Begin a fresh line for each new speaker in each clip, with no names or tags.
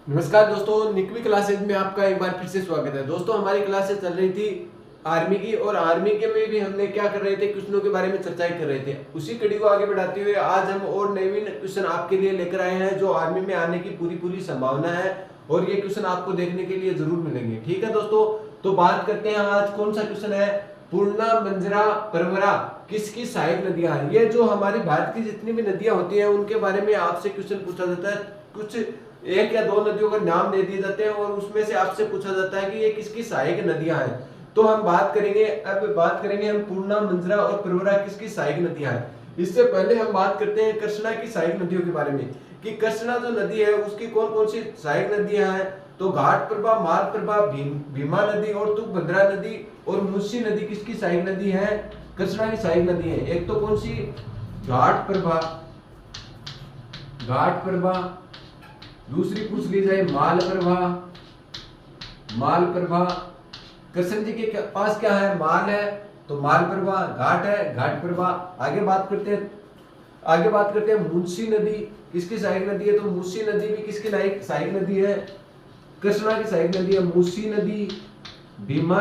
नमस्कार दोस्तों, निकवी क्लासेज में आपका एक बार फिर से स्वागत है। दोस्तों, हमारी क्लासेस चल रही थी आर्मी की, और आर्मी के में भी हमने क्या कर रहे थे, क्वेश्चनों के बारे में चर्चाएं कर रहे थे। उसी कड़ी को आगे बढ़ाते हुए आज हम और नवीन क्वेश्चन आपके लिए लेकर आए हैं, जो आर्मी में आने की पूरी संभावना है, और ये क्वेश्चन आपको देखने के लिए जरूर मिलेंगे। ठीक है दोस्तों, तो बात करते हैं आज कौन सा क्वेश्चन है। पूर्णा, मंजरा, परवरा किसकी सहायक नदियां हैं। ये जो हमारी भारत की जितनी भी नदियां होती हैं उनके बारे में आपसे क्वेश्चन पूछा जाता है। कुछ एक या दो नदियों का नाम दे दिए जाते हैं और उसमें से आपसे पूछा जाता है कि ये किसकी सहायक नदियां हैं। तो हम बात करेंगे हम पूर्णा, मंजरा और परवरा किसकी सहायक नदियां हैं। इससे पहले हम बात करते हैं कृष्णा की सहायक नदियों के बारे में, कि कृष्णा जो नदी है उसकी कौन कौन सी सहायक नदियां हैं। तो घाट प्रभा, माल प्रभा, भीमा नदी और तुंगभद्रा नदी और मूसी नदी किसकी सहायक नदी है। कृष्णा की सहायक नदी है। एक तो कौन सी, घाट प्रभा, दूसरी पूछ ली जाए माल प्रभा। कृष्ण जी के पास क्या है, माल है, तो माल प्रभा। घाट है, घाट प्रभा। आगे बात करते हैं मूसी नदी किसकी सहायक नदी है। तो मूसी नदी भी किसकी सहायक नदी है, कृष्णा की सहायक नदी है। मूसी नदी, भीमा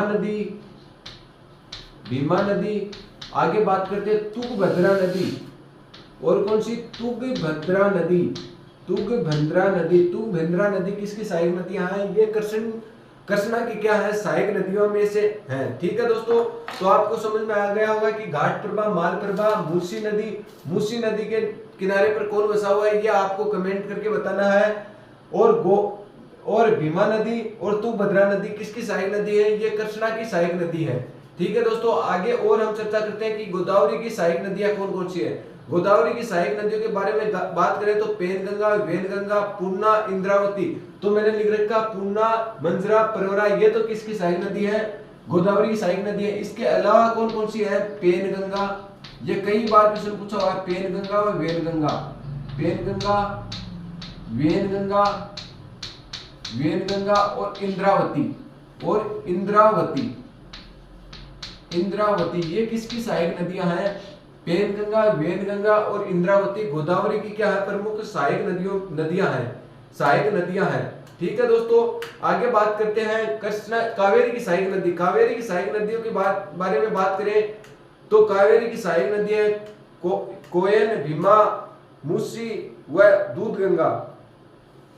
नदी। आगे बात करते हैं तुंगभद्रा नदी, और कौन सी, तुंगभद्रा नदी किसकी सहायक नदियां हैं। ये कृष्णा की क्या है, सहायक नदियों में से है। ठीक है दोस्तों, तो आपको समझ में आ गया होगा कि घाट प्रभा, माल प्रभा, मूसी नदी के किनारे पर कौन बसा हुआ है, ये आपको कमेंट करके बताना है। और भीमा नदी और तुंगभद्रा नदी किसकी सहायक नदी है, ये कृष्णा की सहायक नदी है। ठीक है दोस्तों, आगे और हम चर्चा करते हैं कि गोदावरी की सहायक नदियां कौन कौन सी है। गोदावरी की सहायक नदियों के बारे में बात करें तो पेनगंगा, वेनगंगा, पूर्णा, इंद्रावती। तो मैंने लिख रखा पूर्णा, मंजरा, परवरा, ये तो किसकी सहायक नदी है, गोदावरी की सहायक नदी है। इसके अलावा कौन कौन सी है, पेनगंगा, ये कई बार क्वेश्चन पूछा हुआ है, पेनगंगा और वेनगंगा और इंद्रावती, ये किसकी सहायक नदियां हैं। पेनगंगा, वेनगंगा और इंद्रावती गोदावरी की क्या है, प्रमुख सहायक नदियां हैं। ठीक है दोस्तों, आगे बात करते हैं कावेरी की सहायक नदियों के बारे में बात करें तो कावेरी की सहायक नदी है कोयन, भीमा, मूसी व दूधगंगा।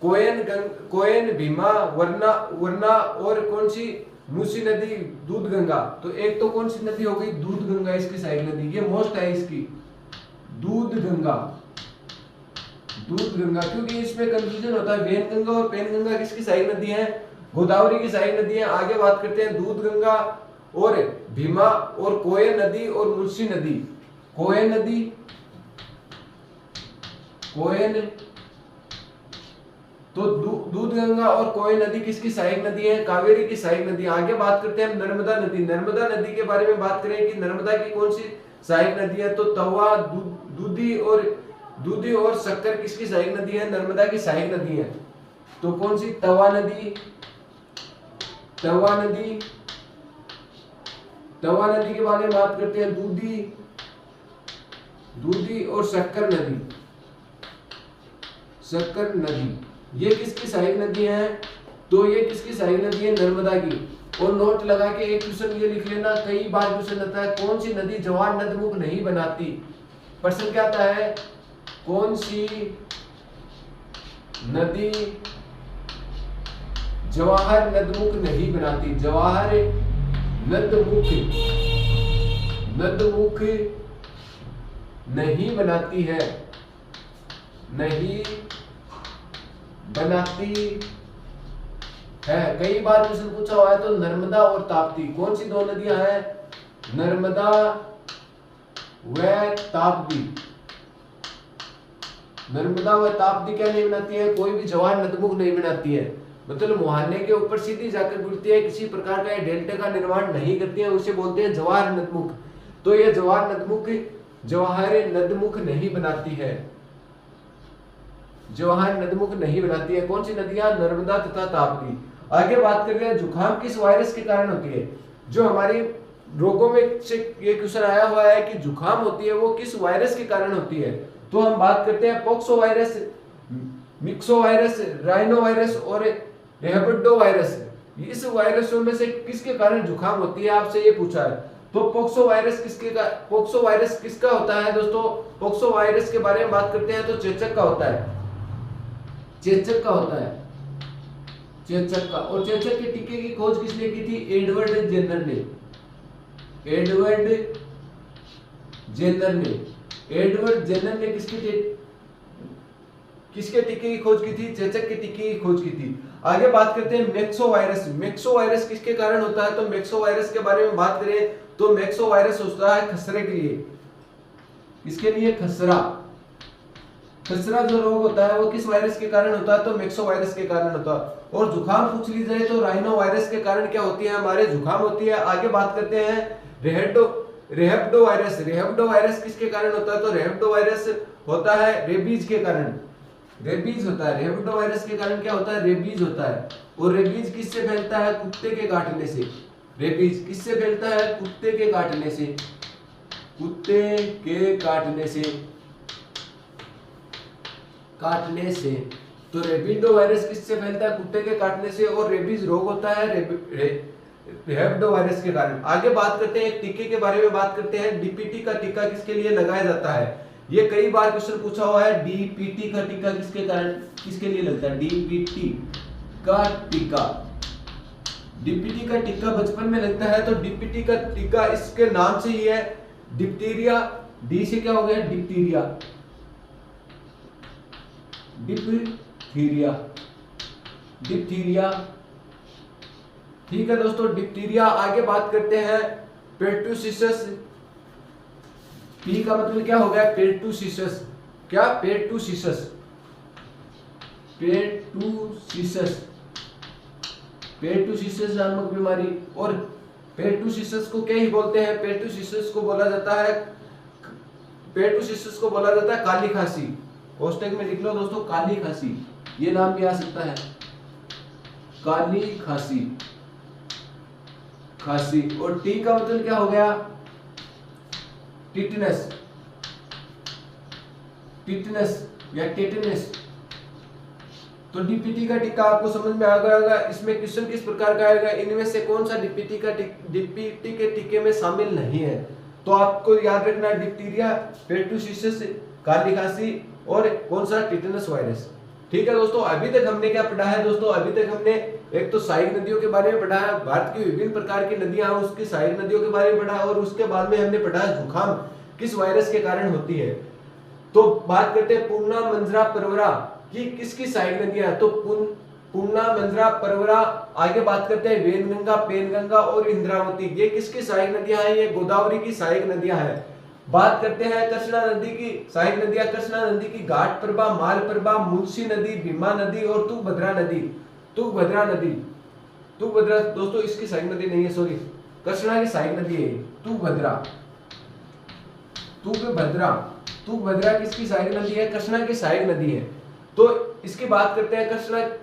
कोयन, भीमा, वरना और कौन सी, मूसी नदी, दूधगंगा। तो एक तो कौन सी नदी हो गई, दूधगंगा इसकी सहायक नदी, ये मोस्ट है इसकी, दूधगंगा, क्योंकि इसमें कंफ्यूजन होता है। वेनगंगा और पेनगंगा किसकी सहायक नदी है, गोदावरी की सहायक नदी है। आगे बात करते हैं दूधगंगा और भीमा और कोयन नदी और मूसी नदी। तो दूधगंगा और कोयन नदी किसकी सहायक नदी है, कावेरी की सहायक नदी। आगे बात करते हैं नर्मदा नदी के बारे में बात करें कि नर्मदा की कौन सी सहायक नदी है। तो तवा, दूधी और शक्कर किसकी सहायक नदी है, नर्मदा की सहायक नदी है। तो कौन सी, तवा नदी के बारे में बात करते हैं, दूधी और शक्कर नदी, ये किसकी सहायक नदी है। तो ये किसकी सहायक नदी है, नर्मदा की। और नोट लगा के एक क्वेश्चन ये लिख लेना, कई बार क्वेश्चन आता है, कौन सी नदी जवाहर नदमुख नहीं बनाती। प्रश्न क्या आता है, कौन सी नदी जवाहर नदमुख नहीं बनाती, जवाहर नदमुख नहीं बनाती है, कई बार क्वेश्चन पूछा हुआ है। तो नर्मदा और ताप्ती, कौन सी दो नदियां हैं, नर्मदा व ताप्ती क्या नहीं बनाती है, कोई भी जवाहर नदमुख नहीं बनाती है। मतलब मुहाने के ऊपर सीधी जाकर गिरती है, किसी प्रकार का डेल्टा का निर्माण नहीं करती है, उसे बोलते हैं जवाहर नदमुख। तो ये जवाहर नदमुख नहीं बनाती है, कौन सी नदियां, नर्मदा तथा ताप्ती। आगे बात करते हैं जुकाम किस वायरस के कारण होती है। जो हमारी रोगों में से ये क्वेश्चन आया हुआ है कि जुकाम होती है वो किस वायरस के कारण होती है। तो हम बात करते हैं POCSO virus, myxo virus, rhino virus और रेहब्डो वायरस। इस वायरसों में से किसके कारण जुकाम होती है, आपसे ये पूछा है। तो पोक्सो वायरस पोक्सो वायरस किसका होता है दोस्तों? पोक्सो वायरस के बारे में बात करते हैं तो चेचक का होता है, चेचक का होता है, चेचक का। और चेचक के टीके की खोज किसने की थी? एडवर्ड जेनर ने, एडवर्ड जेनर ने, एडवर्ड जेनर ने किसके टीके की खोज की थी? चेचक के टीके की खोज की थी। आगे बात करते हैं मैक्सो वायरस। मैक्सो वायरस किसके कारण होता है? तो मैक्सो वायरस के बारे में बात करें तो मैक्सो वायरस होता है खसरे के लिए। किसके लिए? खसरा। खसरा जो रोग होता है वो किस वायरस के कारण होता है? तो मैक्सो वायरस के कारण होता है। और जुकाम पूछ ली जाए तो राइनो वायरस के कारण क्या होती है? हमारे जुकाम होती है। आगे बात करते हैं रेहब्डो वायरस। रेहब्डो वायरस किसके कारण होता है? तो रेहब्डो वायरस होता है रेबीज के कारण, रेबीज होता है। रेहब्डो वायरस के कारण क्या होता है? रेबीज होता है। और रेबीज किससे फैलता है? कुत्ते के काटने से। रेबीज किससे फैलता है? कुत्ते के काटने से, कुत्ते के काटने से, काटने से। तो रेबिडो वायरस किससे फैलता है? कुत्ते के काटने से। और रेबीज रोग होता है रेहब्डो वायरस के कारण। आगे बात करते हैं एक टीके के बारे में बात करते हैं। डीपीटी का टीका किसके लिए लगाया जाता है? ये कई बार क्वेश्चन पूछा हुआ है। डीपीटी का टीका किसके कारण, किसके लिए लगता है? डीपीटी का टीका, डीपीटी का टीका बचपन में लगता है। तो डीपीटी का टीका इसके नाम से ही है, डिप्थीरिया। डी से क्या हो गया? Diphtheria, diphtheria, diphtheria. ठीक है दोस्तों, डिप्थीरिया। आगे बात करते हैं पेर्टुसिस। पी का मतलब क्या हो गया? पेर्टुसिस। क्या? पेर्टुसिस, पेर्टुसिस, पेर्टुसिस नामक बीमारी। और पेर्टुसिस को क्या ही बोलते हैं? पेर्टुसिस को बोला जाता है, पेर्टुसिस को बोला जाता है काली खांसी। कोष्टक में लिख लो दोस्तों, काली खांसी, ये नाम भी आ सकता है, काली खांसी, खांसी। और टी का मतलब क्या हो गया? टिटनस, टिटनस या टेटनस। तो डीपीटी का टीका आपको समझ में आ गया होगा। इसमें क्वेश्चन किस प्रकार का आएगा? इनमें से कौन सा डीपीटी के टीके में शामिल नहीं है? तो आपको याद रखना है डिप्थीरिया, पेर्टुसिस, काली खांसी और कौन सा? Tetanus virus. ठीक है दोस्तों, अभी तक हमने क्या पढ़ा है दोस्तों? अभी तक हमने एक तो सहायक नदियों के बारे में पढ़ा है, भारत की विभिन्न प्रकार की नदियां हैं उसकी सहायक नदियों के बारे में पढ़ा है। और उसके बाद में हमने पढ़ा है जुकाम किस वायरस के कारण होती है। तो बात करते हैं पूर्णा, मंजरा, परवरा की किसकी सहायक नदियां? तो पूर्णा, मंजरा, परवरा। आगे बात करते हैं वेनगंगा, पेनगंगा और इंद्रावती। ये किसकी सहायक नदियां हैं? ये गोदावरी की सहायक नदियां हैं। बात करते हैं कृष्णा नदी की सहायक नदियां। कृष्णा नदी की घाट प्रभा, माल प्रभा, मुंशी नदी, भीमा नदी और तुंगभद्रा नदी। तुंगभद्रा नदी, तुंगभद्रा दोस्तों इसकी सहायक नदी नहीं है, सॉरी, कृष्णा की सहायक नदी है तुंगभद्रा। तुंगभद्रा, तुंगभद्रा किसकी सहायक नदी है? कृष्णा की सहायक नदी है। तो इसकी बात करते हैं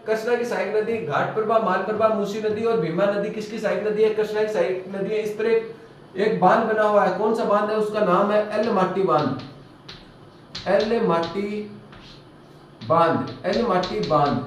कृष्णा की सहायक नदी, घाट प्रभा, माल प्रभा, मुंशी नदी और भीमा नदी किसकी सहायक नदी है? कृष्णा की सहायक नदी है। इस पर एक बांध बना हुआ है। कौन सा बांध है? उसका नाम है एलमाटी बांध, एलमाटी बांध, एलमाटी बांध।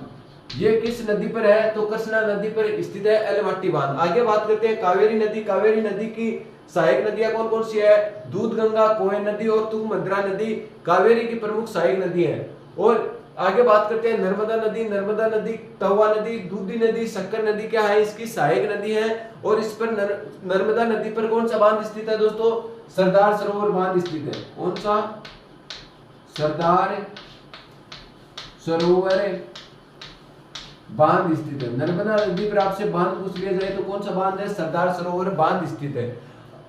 ये किस नदी पर है? तो कृष्णा नदी पर स्थित है एलमाटी बांध। आगे बात करते हैं कावेरी नदी। कावेरी नदी की सहायक नदियां कौन कौन सी है? दूधगंगा, कोयन नदी और तुंगभद्रा नदी कावेरी की प्रमुख सहायक नदी है। और आगे बात करते हैं नर्मदा नदी। नर्मदा नदी, तवा नदी, दूधी नदी, शक्कर नदी क्या है? इसकी सहायक नदी है। और इस पर नर्मदा नदी पर कौन सा बांध स्थित है दोस्तों? सरदार सरोवर बांध स्थित है। कौन सा? सरदार सरोवर बांध स्थित है। नर्मदा नदी पर आपसे बांध पूछ लिया जाए तो कौन सा बांध है? सरदार सरोवर बांध स्थित है।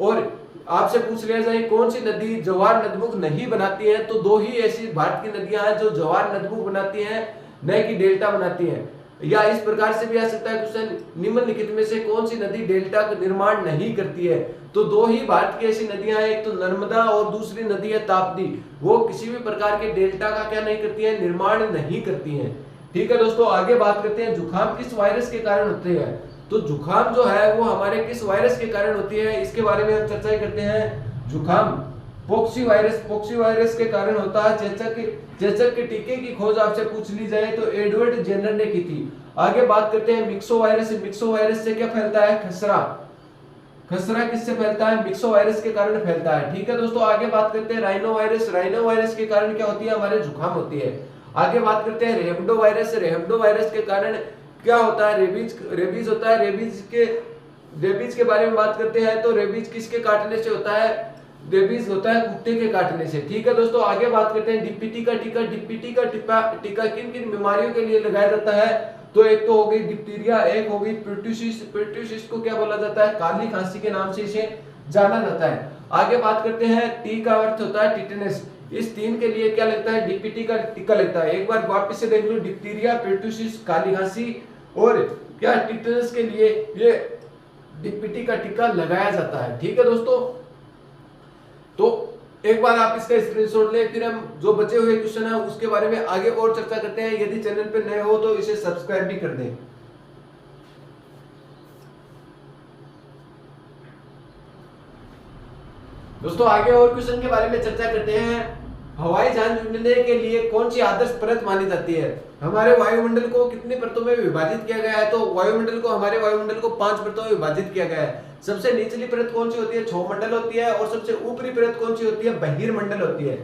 और आपसे पूछ लिया जाए कौन सी नदी जवार नदमुख नहीं बनाती है? तो दो ही ऐसी भारत की नदियां हैं जो जवार नदमुख बनाती हैं, न कि डेल्टा बनाती हैं। या इस प्रकार से भी आ सकता है क्वेश्चन, निम्नलिखित में से कौन सी नदी डेल्टा का निर्माण नहीं करती है? तो दो ही भारत की ऐसी नदियां हैं, एक तो नर्मदा और दूसरी नदी है ताप्ती। वो किसी भी प्रकार के डेल्टा का क्या नहीं करती है? निर्माण नहीं करती है। ठीक है दोस्तों, आगे बात करते हैं जुकाम किस वायरस के कारण होते हैं? तो जुकाम जो है वो हमारे किस वायरस के कारण होती है, इसके बारे में हम चर्चा करते हैं। जुकाम पॉक्सी वायरस के कारण होता है चेचक के टीके की खोज आपसे पूछ ली जाए तो एडवर्ड जेनर ने की थी। आगे बात करते हैं मिक्सो वायरस से क्या फैलता है? खसरा किससे फैलता है? मिक्सो वायरस के कारण फैलता है। ठीक है दोस्तों, आगे बात करते हैं राइनो वायरस के कारण क्या होती है? हमारे जुकाम होती है। आगे बात करते हैं रेबडो वायरस के कारण क्या होता है? रेबीज होता है। रेबीज के बारे में बात करते हैं तो रेबीज किसके काटने से होता है? रेबीज होता है कुत्ते के काटने से। ठीक है दोस्तों, आगे बात करते हैं डीपीटी का टीका किन किन बीमारियों के लिए लगाया जाता है? तो एक तो हो गई डिप्थीरिया, एक हो गई पेर्टुसिस को क्या बोला जाता है? काली खांसी के नाम से इसे जाना जाता है। आगे बात करते हैं टी का अर्थ होता है टिटेनस। इस तीन के लिए क्या लगता है? डीपीटी का टीका लगता है। एक बार वापस से देख लो, डिप्थीरिया, पेर्टुसिस, काली खांसी और क्या टिटेनस के लिए ये डीपीटी का टीका लगाया जाता है। ठीक है दोस्तों, तो एक बार आप इसका स्क्रीनशॉट लें, फिर हम जो बचे हुए क्वेश्चन है उसके बारे में आगे और चर्चा करते हैं। यदि चैनल पे नए हो तो इसे सब्सक्राइब भी कर दें। दोस्तों आगे और क्वेश्चन के बारे में चर्चा करते हैं। हवाई जहाज उड़ने के लिए कौन सी आदर्श परत मानी जाती है? हमारे वायुमंडल को कितनी परतों में विभाजित किया गया है? तो हमारे वायुमंडल को 5 परतों में विभाजित किया गया है। सबसे निचली परत कौन सी होती है? क्षोमंडल होती है। और सबसे ऊपरी परत कौन सी होती है? बहिर्मंडल होती है।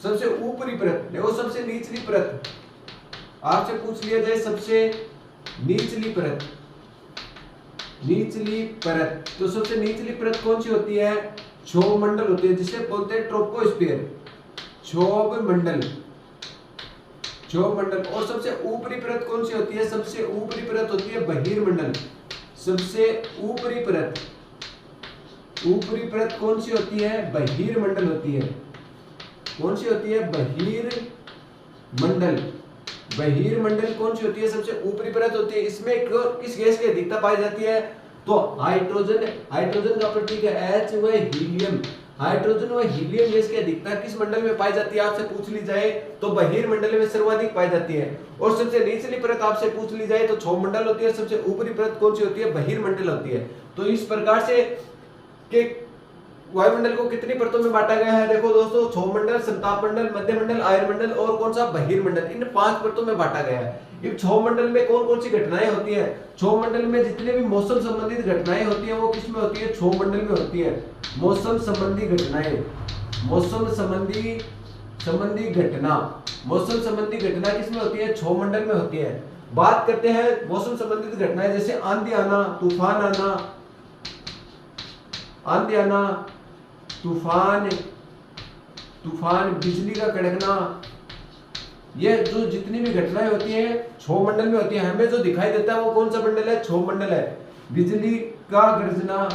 सबसे ऊपरी परत देखो, सबसे निचली परत आपसे पूछ लिया जाए, सबसे निचली परत तो सबसे निचली परत कौन सी होती है? क्षोभमंडल होती है, जिसे बोलते हैं ट्रोपोस्फीयर, क्षोभमंडल। और सबसे ऊपरी परत कौन सी होती है? सबसे ऊपरी परत होती है बहिर्मंडल। सबसे ऊपरी परत कौन सी होती है? बहिर्मंडल होती है। कौन सी होती है? बहिर्मंडल कौन सी होती है? सबसे ऊपरी परत होती है। इसमें किस गैस की अधिकता पाई जाती है? तो हाइड्रोजन का प्रतीक है H व हीलियम। हाइड्रोजन व हीलियम गैस की अधिकता किस मंडल में पाई जाती है आपसे पूछ ली जाए तो बहिर्मंडल में सर्वाधिक पाई जाती है। और सबसे निचली परत आपसे पूछ ली जाए तो क्षोभमंडल होती है। सबसे ऊपरी परत कौन सी होती है? बहिर्मंडल होती है। तो इस प्रकार से के वायुमंडल को कितनी परतों में बांटा गया है? देखो दोस्तों, क्षोभमंडल, संतापमंडल, मध्यमंडल, आयनमंडल और कौन सा? बहिर्मंडल। इन 5 परतों में बांटा गया है। इस क्षोभमंडल में कौन कौन सी घटनाएं होती है? क्षोभमंडल में जितने भी मौसम संबंधित घटनाएं होती है वो किस में होती है? क्षोभमंडल में होती है। मौसम संबंधी घटना किसमें होती है? क्षोभमंडल में होती है। बात करते हैं मौसम संबंधित घटनाएं, जैसे आंधी आना, तूफान, बिजली का कड़कना, ये जो जितनी भी घटनाएं होती हैं क्षोभमंडल में होती है। हमें जो दिखाई देता है वो कौन सा मंडल है? क्षोभमंडल है। बिजली का गर्जना,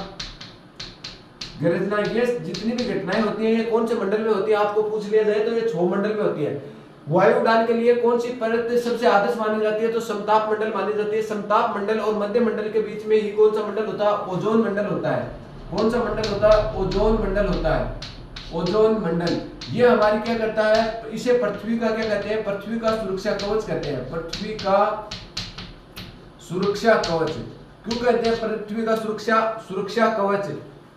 ये जितनी भी घटनाएं होती हैं ये कौन से मंडल में होती है? आपको पूछ लिया जाए तो ये क्षोभमंडल में होती है। वायुदान के लिए कौन सी परत सबसे आदर्श मानी जाती है? तो समताप मंडल मानी जाती है। समताप मंडल और मध्य मंडल के बीच में ही कौन सा मंडल होता है? ओजोन मंडल होता है। कौन सा मंडल होता है? ओजोन मंडल होता है। ओजोन मंडल ये हमारी क्या करता है? इसे पृथ्वी का क्या कहते हैं? पृथ्वी का सुरक्षा कवच कहते हैं। पृथ्वी का सुरक्षा कवच क्यों कहते हैं? पृथ्वी का सुरक्षा कवच,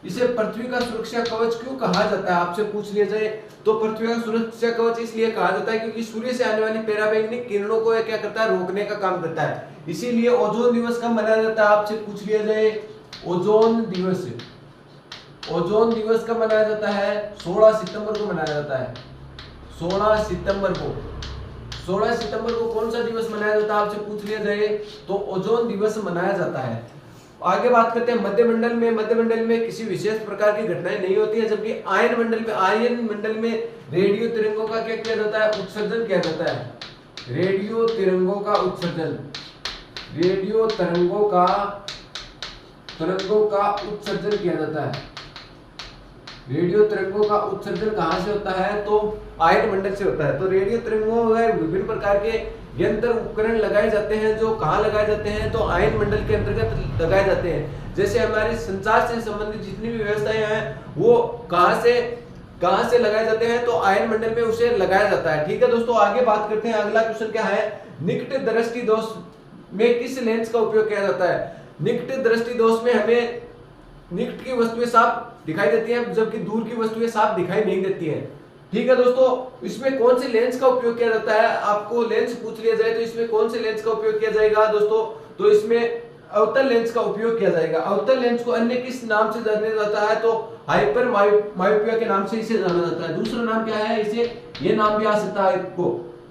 इसे पृथ्वी का सुरक्षा कवच क्यों कहा जाता है आपसे पूछ लिया जाए तो पृथ्वी का सुरक्षा कवच इसलिए कहा जाता है क्योंकि सूर्य से आने वाली पराबैंगनी किरणों को क्या करता है? रोकने का काम करता है। इसीलिए ओजोन दिवस कब मनाया जाता है आपसे पूछ लिया जाए? ओजोन दिवस कब मनाया जाता है? 16 सितंबर को मनाया जाता है। 16 सितंबर को कौन सा दिवस मनाया जाता है आपसे पूछ लिया जाए तो ओजोन दिवस मनाया जाता है। आगे बात करते हैं मध्यमंडल में किसी विशेष प्रकार की घटनाएं नहीं होती है, जबकि आयन मंडल में रेडियो तरंगों का क्या किया जाता है? उत्सर्जन किया जाता है। रेडियो तरंगों का उत्सर्जन किया जाता है। रेडियो तरंगों का उत्सर्जन कहां से होता है? तो आयन मंडल से होता है। तो रेडियो तरंगों में विभिन्न प्रकार के यंत्र उपकरण लगाए जाते हैं, जो कहां लगाए जाते हैं? तो आयन मंडल के अंतर्गत लगाए जाते हैं। जैसे हमारे संचार से संबंधित जितनी भी व्यवस्थाएं हैं वो कहां से लगाए जाते हैं? तो आयन मंडल में उसे लगाया जाता है। ठीक है दोस्तों, आगे बात करते हैं। अगला क्वेश्चन क्या है? निकट दृष्टि दोष में किस लेंस का उपयोग किया जाता है? निकट दृष्टि दोष में हमें निकट की वस्तुएं साफ दिखाई देती हैं जबकि दूर की वस्तुएं साफ दिखाई नहीं देती हैं। ठीक है दोस्तों, इसमें कौन से लेंस का उपयोग किया जाता है, आपको लेंस पूछ लिया जाए तो इसमें कौन से लेंस का उपयोग किया जाएगा दोस्तों, तो इसमें अवतल लेंस का उपयोग किया जाएगा। अवतल लेंस को अन्य किस नाम से जाना जाता है, तो हाइपर मायोपिया के नाम से इसे जाना जाता है। दूसरा नाम क्या है, इसे ये नाम भी आ सकता है इसको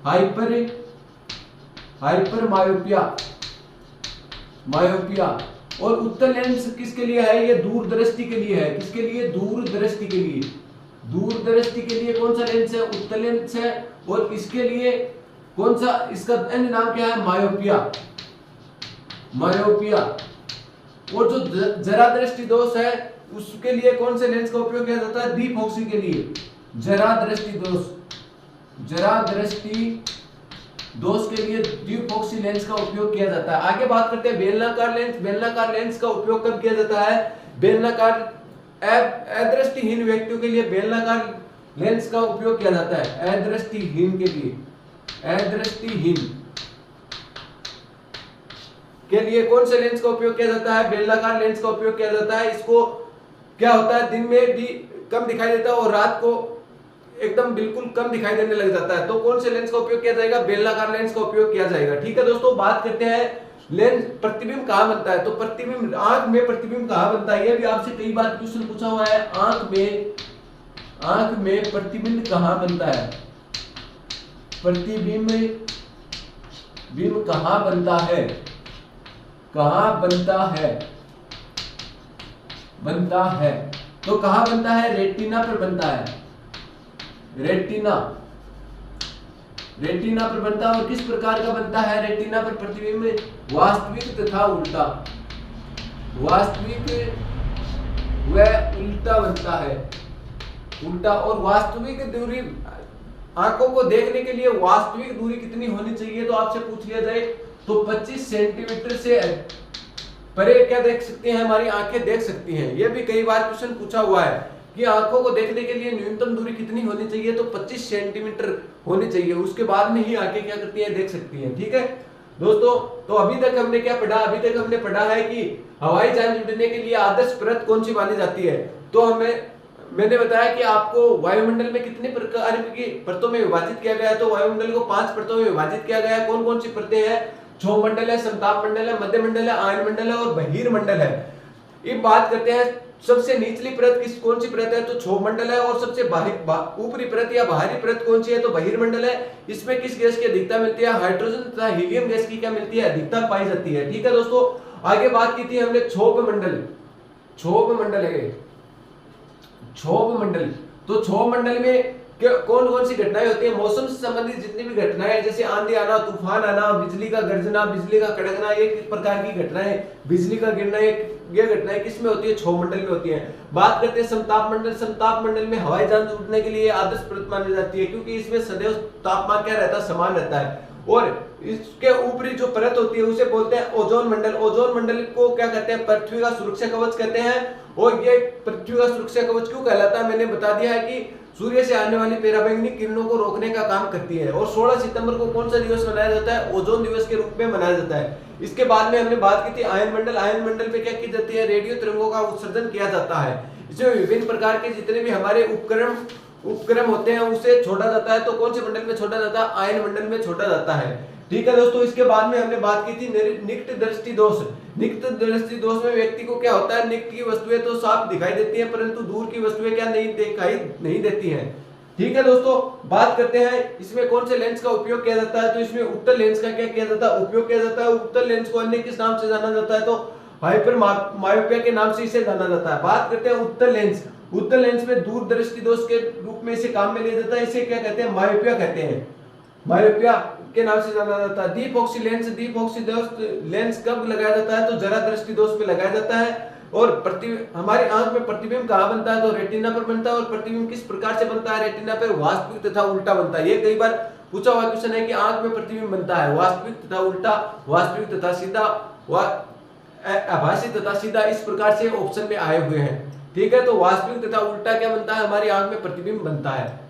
हाइपर मायोपिया। और उत्तल लेंस किसके लिए है, ये दूरदृष्टि के लिए है। किसके लिए, दूरदृष्टि के लिए। दूरदृष्टि के लिए कौन सा लेंस है, उत्तल लेंस है। और इसके लिए कौन सा, इसका अन्य नाम क्या है, मायोपिया। और जो जरा दृष्टि दोष है उसके लिए कौन से लेंस का उपयोग किया जाता है, दीफॉक्सी के लिए। जरा दृष्टि दोष के लिए द्विफॉक्सी लेंस का उपयोग किया जाता है। आगे बात करते हैं बेलनाकार लेंस। बेलनाकार लेंस का उपयोग कब किया जाता है, बेलनाकार अदृष्टिहीन व्यक्तियों के लिए बेलनाकार लेंस का उपयोग किया जाता है। अदृष्टिहीन के लिए, अदृष्टिहीन के लिए कौन से लेंस का उपयोग किया जाता है, बेलनाकार लेंस का उपयोग किया जाता है। इसको क्या होता है, दिन में भी कम दिखाई देता है और रात को एकदम बिल्कुल कम दिखाई देने लग जाता है। तो कौन से लेंस का उपयोग किया जाएगा, बेलनाकार लेंस का उपयोग किया जाएगा। ठीक है दोस्तों, बात करते हैं लेंस प्रतिबिंब कहां बनता है। तो प्रतिबिंब, आंख में प्रतिबिंब कहां बनता है, यह भी आपसे कई बार क्वेश्चन पूछा हुआ है। आंख में प्रतिबिंब कहां बनता है, प्रतिबिंब कहां बनता है, कहां बनता है। तो कहां बनता है, रेटिना पर बनता है। रेटिना पर बनता है। और किस प्रकार का बनता है रेटिना पर प्रतिबिंब, वास्तविक तथा उल्टा, वास्तविक व उल्टा बनता है, उल्टा। और वास्तविक दूरी, आंखों को देखने के लिए वास्तविक दूरी कितनी होनी चाहिए, तो आपसे पूछ लिया जाए तो 25 सेंटीमीटर से परे क्या देख सकते हैं, हमारी आंखें देख सकती हैं। यह भी कई बार क्वेश्चन पूछा हुआ है कि आंखों को देखने के लिए न्यूनतम दूरी कितनी होनी चाहिए, तो 25 सेंटीमीटर होनी चाहिए। उसके बाद में ही आंखें क्या करती हैं, देख सकती हैं। ठीक है दोस्तों, तो अभी तक हमने क्या पढ़ा, अभी तक हमने पढ़ा है कि हवाई जहाज उड़ने के लिए आदर्श परत कौन सी मानी जाती है। तो मैंने बताया कि आपको वायुमंडल में कितने प्रकार की परतों में विभाजित किया गया है। तो वायुमंडल को 5 परतों में विभाजित किया गया है। कौन कौन सी परतें हैं, क्षोभ मंडल है, समताप मंडल है, मध्य मंडल है, आयन मंडल है और बहिर्मंडल है। अब बात करते हैं सबसे निचली परत कौन सी परत है, तो क्षोभ मंडल है। और सबसे ऊपरी परत या बाहरी परत कौन सी है, तो बहिर्मंडल है। इसमें किस गैस की अधिकता मिलती है, हाइड्रोजन तथा हीलियम गैस की क्या मिलती है, अधिकता पाई जाती है। ठीक है दोस्तों, आगे बात की थी हमने क्षोभ मंडल है, क्षोभ मंडल। तो क्षोभ मंडल में कौन कौन सी घटनाएं होती है, मौसम से संबंधित जितनी भी घटनाएं, जैसे आंधी आना, तूफान आना, बिजली का गर्जना, बिजली का कड़कना, एक प्रकार की घटनाएं, बिजली का गिरना, ये घटनाएं किसमें होती है, क्षोभ मंडल में होती है। बात करते हैं समताप मंडल। समताप मंडल में हवाई जहाज उड़ने के लिए आदर्श परत मानी जाती है, क्योंकि इसमें सदैव तापमान क्या रहता है, समान रहता है। और इसके ऊपरी जो परत होती है उसे बोलते हैं ओजोन मंडल। ओजोन मंडल को क्या कहते हैं, पृथ्वी का सुरक्षा कवच कहते हैं। और ये पृथ्वी का सुरक्षा कवच क्यों कहलाता है, मैंने बता दिया है कि सूर्य से आने वाली पराबैंगनी किरणों को रोकने का काम करती है। और 16 सितंबर को कौन सा दिवस मनाया जाता है, ओजोन दिवस के रूप में मनाया जाता है। इसके बाद में हमने बात की थी आयन मंडल। आयन मंडल पे क्या की जाती है, रेडियो तरंगों का उत्सर्जन किया जाता है। इसमें विभिन्न प्रकार के जितने भी हमारे उपक्रम होते हैं उसे छोड़ा जाता है। तो कौन से मंडल में छोड़ा जाता है, आयन मंडल में छोड़ा जाता है। ठीक है दोस्तों, इसके बाद में हमने बात की थी निकट दृष्टि दोष। निकट दृष्टि दोष में व्यक्ति को क्या होता है, निकट की वस्तुएं तो साफ दिखाई देती हैं परंतु दूर की वस्तुएं क्या नहीं दिखाई नहीं देती हैं। ठीक है दोस्तों, बात करते हैं इसमें कौन से लेंस का उपयोग किया जाता है। तो इसमें उत्तल लेंस का क्या किया जाता है, उपयोग किया जाता है। उत्तल लेंस को अन्य किस नाम से जाना जाता है, तो हाइपर मायोपिया के नाम से इसे जाना जाता है। बात करते हैं उत्तल लेंस। उत्तल लेंस में दूरदृष्टि दोष के रूप में इसे काम में लिया जाता है। इसे क्या कहते हैं, मायोपिया कहते हैं। मायोपिया के नाम से जाना जाता है। द्विफॉक्सी लेंस, द्विफॉक्सी लेंस कब लगाया जाता है, तो जरा दृष्टि दोष में लगाया जाता है। और हमारी आंख में प्रतिबिंब कहां बनता है, तो रेटिना पर बनता है। और प्रतिबिंब किस प्रकार से बनता है, रेटिना पर वास्तविक तथा उल्टा बनता है। ये कई बार पूछा हुआ क्वेश्चन है कि आंख में प्रतिबिंब बनता है वास्तविक तथा उल्टा, वास्तविक तथा सीधा, आभासी तथा सीधा, इस प्रकार से ऑप्शन में आए हुए हैं। ठीक है, तो वास्तविक तथा उल्टा क्या बनता है, हमारी आंख में प्रतिबिंब बनता है।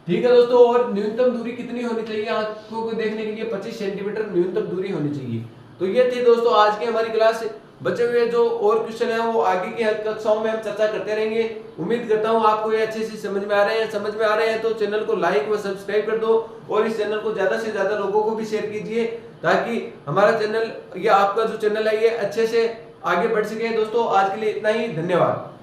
ठीक है दोस्तों, और न्यूनतम दूरी कितनी होनी चाहिए, आंखों को देखने के लिए 25 सेंटीमीटर न्यूनतम दूरी होनी चाहिए। तो ये थी दोस्तों आज की हमारी क्लास। बचे हुए जो और क्वेश्चन है वो आगे की कक्षाओं में हम चर्चा करते रहेंगे। उम्मीद करता हूँ आपको ये अच्छे से समझ में आ रहे हैं। समझ में आ रहे हैं तो चैनल को लाइक व सब्सक्राइब कर दो और इस चैनल को ज्यादा से ज्यादा लोगों को भी शेयर कीजिए ताकि हमारा चैनल या आपका जो चैनल है ये अच्छे से आगे बढ़ सके। दोस्तों आज के लिए इतना ही, धन्यवाद।